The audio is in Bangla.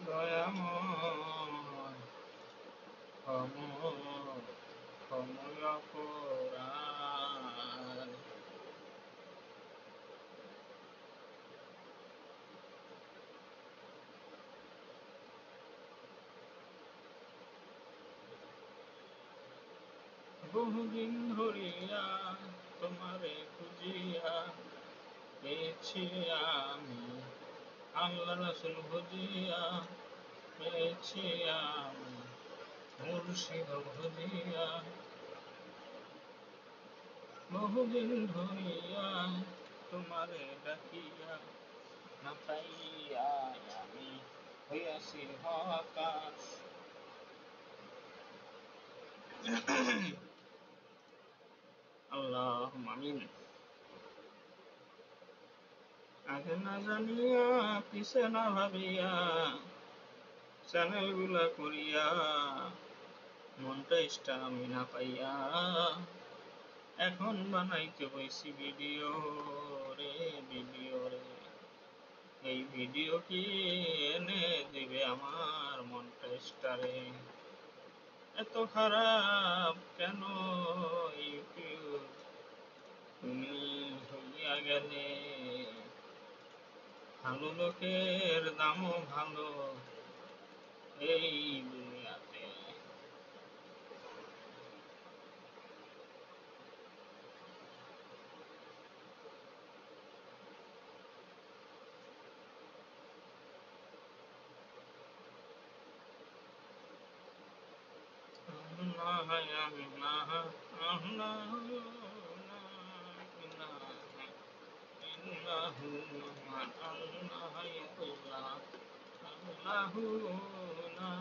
দয়াময় ক্ষময় অপরাধ। বহুদিন ধরিয়া তোমারে খুঁজিয়া পেয়েছি আমি, আল্লাহ রাসূল ভজিয়া পেয়েছি আমি, মুর্শিদ ভজিয়া। বহুদিন ধরিয়া তোমারে ডাকিয়া না পাইয়া আমি হইয়াছি হতাশ। আল্লাহুম্মা আমিন। আগে না জানিয়া পিছে না ভাবিয়া চ্যানেলগুলা করিয়া মনটা স্টামিনা পাইয়া এখন বানাইতে বইছি ভিডিও রে। এই ভিডিও কি এনে দিবে আমার মনটা স্টারে? এত খারাপ কেন ইউটিউব তুমি হইয়া গেলে? ভালো লোকের দামও ভালো এই দুনিয়াতে। আল্লাহ আল্লাহ আল্লাহ ইল্লাহু আল্লাহ আল্লাহু লা